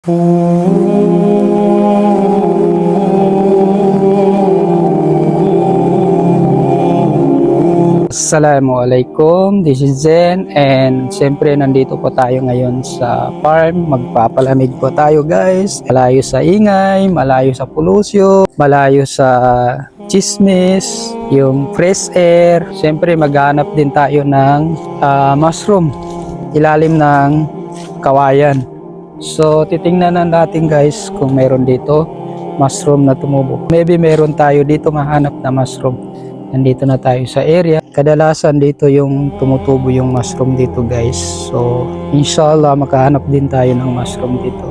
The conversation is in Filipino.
Assalamualaikum, this is Zen, and siyempre nandito po tayo ngayon sa farm. Magpapalamig po tayo guys, malayo sa ingay, malayo sa pollution, malayo sa chismis, yung fresh air. Siyempre maghanap din tayo ng mushroom ilalim ng kawayan. So titingnan na natin guys kung meron dito mushroom na tumubo. Maybe meron tayo dito mahanap na mushroom. Nandito na tayo sa area. Kadalasan dito yung tumutubo yung mushroom dito guys. So inshallah makahanap din tayo ng mushroom dito.